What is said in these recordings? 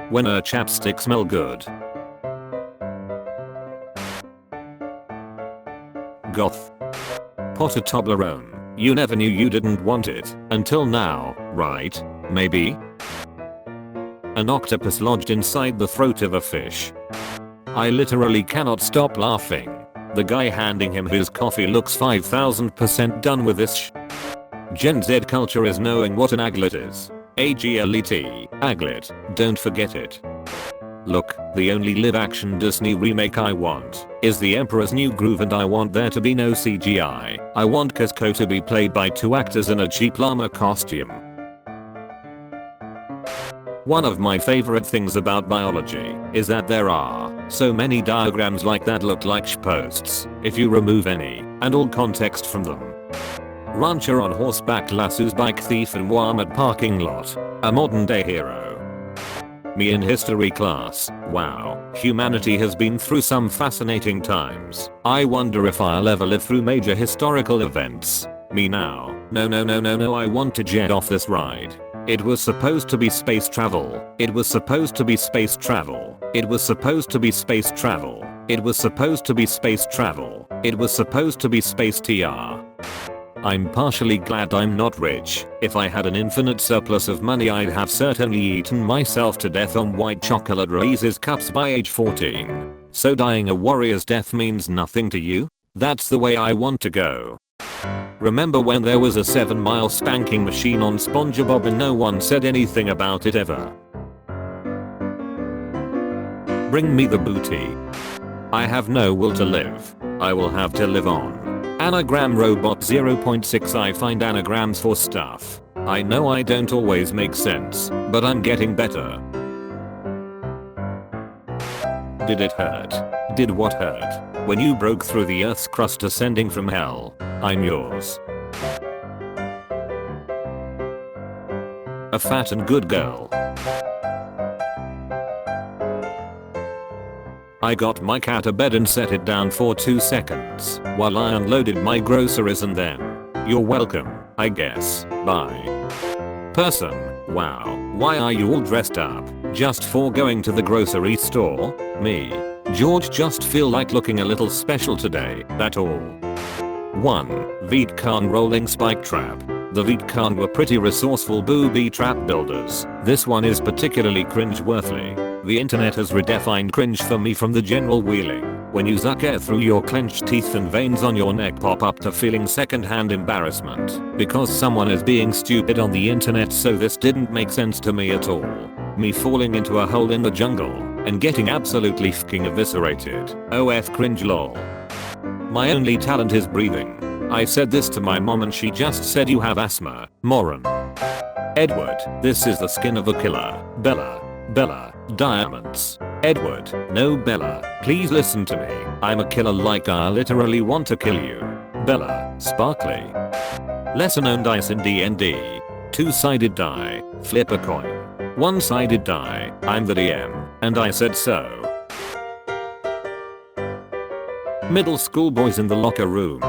When her chapstick smell good. Goth. Pot a Toblerone. You never knew you didn't want it until now, right? Maybe? An octopus lodged inside the throat of a fish. I literally cannot stop laughing. The guy handing him his coffee looks 5000% done with this Gen Z culture is knowing what an aglet is. A-G-L-E-T, aglet, don't forget it. Look, the only live-action Disney remake I want is The Emperor's New Groove, and I want there to be no CGI. I want Cusco to be played by 2 actors in a cheap llama costume. One of my favorite things about biology is that there are so many diagrams like that look like posts if you remove any and all context from them. Rancher on horseback lassos bike thief in Walmart parking lot. A modern day hero. Me in history class. Wow, humanity has been through some fascinating times. I wonder if I'll ever live through major historical events. Me now. No, I want to jet off this ride. It was supposed to be space travel. It was supposed to be space travel. It was supposed to be space travel. It was supposed to be space travel. It was supposed to be space TR. I'm partially glad I'm not rich. If I had an infinite surplus of money, I'd have certainly eaten myself to death on white chocolate Reese's cups by age 14. So dying a warrior's death means nothing to you? That's the way I want to go. Remember when there was a 7-mile spanking machine on SpongeBob and no one said anything about it ever? Bring me the booty. I have no will to live. I will have to live on. Anagram Robot 0.6. I find anagrams for stuff. I know I don't always make sense, but I'm getting better. Did it hurt? Did what hurt? When you broke through the earth's crust ascending from hell. I'm yours. A fat and good girl. I got my cat a bed and set it down for 2 seconds while I unloaded my groceries, and then, you're welcome, I guess, bye. Person, wow, why are you all dressed up? Just for going to the grocery store? Me, George, just feel like looking a little special today, that all. 1. Vietcong rolling spike trap. The Vietcong were pretty resourceful booby trap builders. This one is particularly cringe-worthy. The internet has redefined cringe for me, from the general wheeling when you suck air through your clenched teeth and veins on your neck pop up, to feeling second-hand embarrassment because someone is being stupid on the internet. So this didn't make sense to me at all. Me falling into a hole in the jungle and getting absolutely fucking eviscerated. OF cringe lol. My only talent is breathing. I said this to my mom and she just said you have asthma, moron. Edward, this is the skin of a killer. Bella, diamonds. Edward, no Bella, please listen to me. I'm a killer, like I literally want to kill you. Bella, sparkly. Lesser known dice in D&D. 2-sided die, flip a coin. 1-sided die, I'm the DM, and I said so. Middle school boys in the locker room.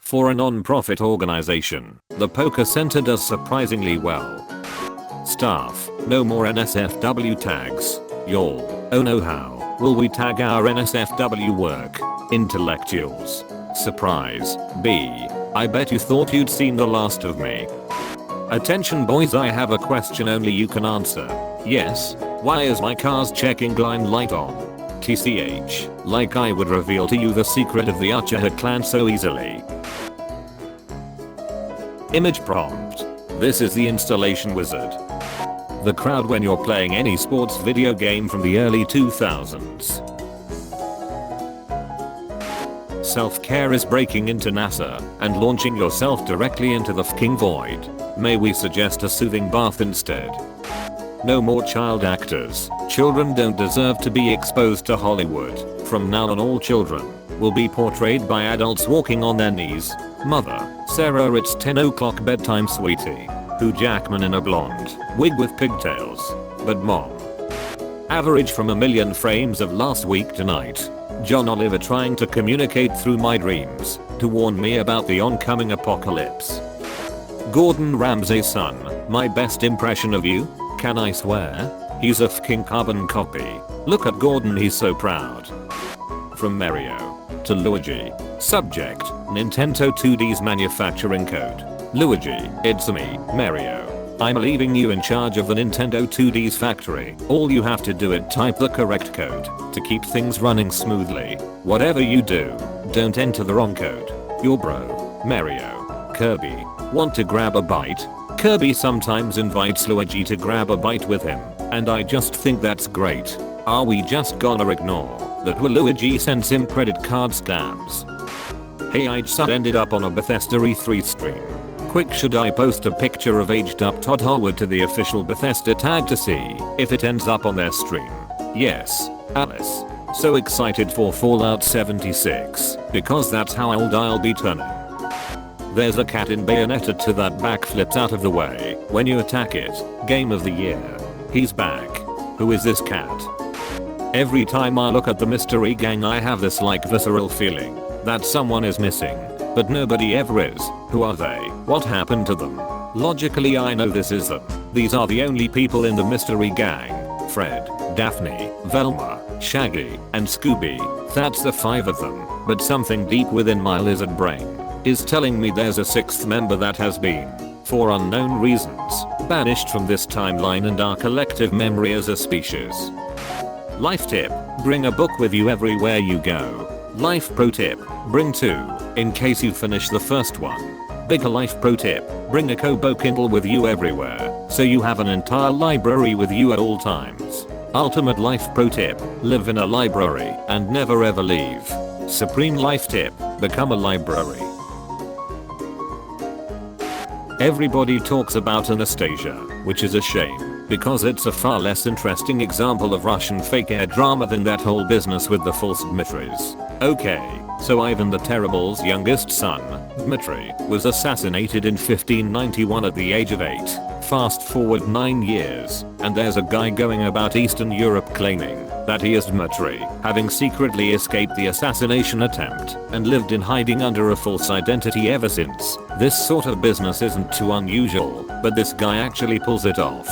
For a non-profit organization, the Poker Center does surprisingly well. Staff, no more NSFW tags. Y'all, oh no, how will we tag our NSFW work? Intellectuals. Surprise. B. I bet you thought you'd seen the last of me. Attention boys, I have a question only you can answer. Yes, why is my car's checking line light on? TCH, like I would reveal to you the secret of the Uchiha clan so easily. Image prompt. This is the installation wizard. The crowd when you're playing any sports video game from the early 2000s. Self-care is breaking into NASA and launching yourself directly into the fucking void. May we suggest a soothing bath instead? No more child actors. Children don't deserve to be exposed to Hollywood. From now on, all children will be portrayed by adults walking on their knees. Mother, Sarah, it's 10 o'clock bedtime, sweetie. Hugh Jackman in a blonde wig with pigtails. But mom. Average from a million frames of last week tonight. John Oliver trying to communicate through my dreams to warn me about the oncoming apocalypse. Gordon Ramsay's son, My best impression of you? Can I swear? He's a fucking carbon copy. Look at Gordon, he's so proud. From Mario to Luigi. Subject, Nintendo 2D's manufacturing code. Luigi, it's me, Mario. I'm leaving you in charge of the Nintendo 2D's factory. All you have to do is type the correct code to keep things running smoothly. Whatever you do, don't enter the wrong code. Your bro, Mario. Kirby. Want to grab a bite? Kirby sometimes invites Luigi to grab a bite with him, and I just think that's great. Are we just gonna ignore that Luigi sends him credit card stamps? Hey, I just ended up on a Bethesda E3 stream. Quick, should I post a picture of aged up Todd Howard to the official Bethesda tag to see if it ends up on their stream? Yes, Alice. So excited for Fallout 76, because that's how old I'll be turning. There's a cat in Bayonetta 2 that backflips out of the way when you attack it. Game of the year. He's back. Who is this cat? Every time I look at the mystery gang I have this visceral feeling that someone is missing, but nobody ever is. Who are they? What happened to them? Logically I know this is them. These are the only people in the mystery gang. Fred, Daphne, Velma, Shaggy, and Scooby. That's the 5 of them, but something deep within my lizard brain is telling me there's a 6th member that has been, for unknown reasons, banished from this timeline and our collective memory as a species. Life tip, bring a book with you everywhere you go. Life pro tip, bring 2, in case you finish the first one. Bigger life pro tip, bring a Kobo Kindle with you everywhere, so you have an entire library with you at all times. Ultimate life pro tip, live in a library and never ever leave. Supreme life tip, become a library. Everybody talks about Anastasia, which is a shame, because it's a far less interesting example of Russian fake air drama than that whole business with the false Dmitris. Okay, so Ivan the Terrible's youngest son, Dmitri, was assassinated in 1591 at the age of 8. Fast forward 9 years, and there's a guy going about Eastern Europe claiming that he is Dmitri, having secretly escaped the assassination attempt and lived in hiding under a false identity ever since. This sort of business isn't too unusual, but this guy actually pulls it off.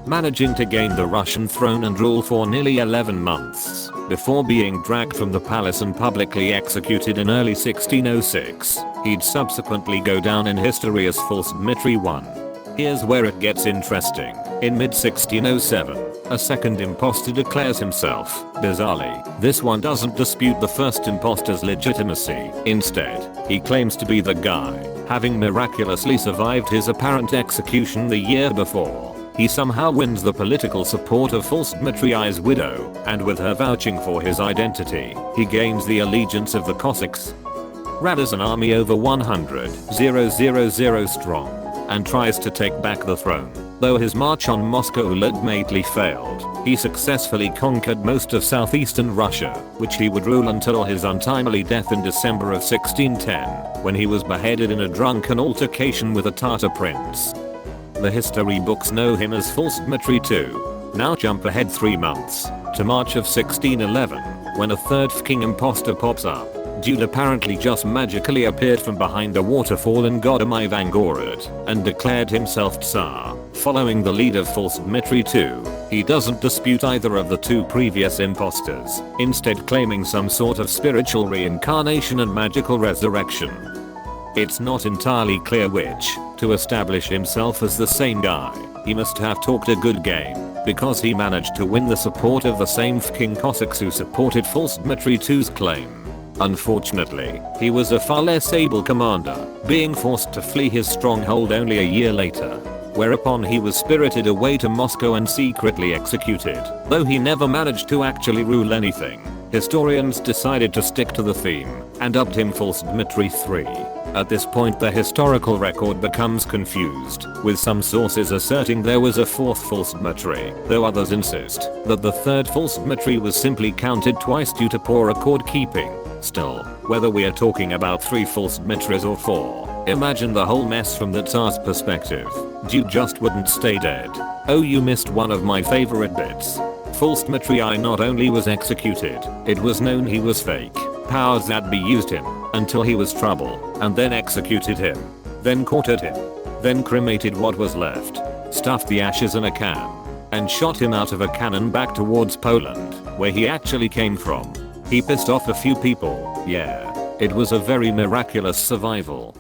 Managing to gain the Russian throne and rule for nearly 11 months before being dragged from the palace and publicly executed in early 1606, he'd subsequently go down in history as False Dmitri I. Here's where it gets interesting. In mid-1607, a second imposter declares himself. Bizarrely, this one doesn't dispute the first imposter's legitimacy. Instead, he claims to be the guy, having miraculously survived his apparent execution the year before. He somehow wins the political support of False Dmitri I's widow, and with her vouching for his identity, he gains the allegiance of the Cossacks. Rallies an army over 100,000 strong, and tries to take back the throne. Though his march on Moscow ultimately failed, he successfully conquered most of southeastern Russia, which he would rule until his untimely death in December of 1610, when he was beheaded in a drunken altercation with a Tatar prince. The history books know him as False Dmitri II. Now jump ahead 3 months, to March of 1611, when a third fucking imposter pops up. Dude apparently just magically appeared from behind a waterfall in Godom Ivangorod and declared himself Tsar. Following the lead of False Dmitri II, he doesn't dispute either of the 2 previous imposters, instead claiming some sort of spiritual reincarnation and magical resurrection. It's not entirely clear which. To establish himself as the same guy, he must have talked a good game, because he managed to win the support of the same fucking Cossacks who supported False Dmitri II's claim. Unfortunately, he was a far less able commander, being forced to flee his stronghold only a year later, whereupon he was spirited away to Moscow and secretly executed. Though he never managed to actually rule anything, historians decided to stick to the theme and dubbed him False Dmitri III. At this point the historical record becomes confused, with some sources asserting there was a 4th False Dmitri, though others insist that the 3rd False Dmitri was simply counted twice due to poor record keeping. Still, whether we are talking about 3 False Dmitris or 4, imagine the whole mess from the Tsar's perspective. Dude just wouldn't stay dead. Oh, you missed one of my favorite bits. False Dmitri I not only was executed, it was known he was fake. Powers that be used him until he was trouble, and then executed him. then quartered him, then cremated what was left, stuffed the ashes in a can, and shot him out of a cannon back towards Poland, where he actually came from. He pissed off a few people, yeah. It was a very miraculous survival.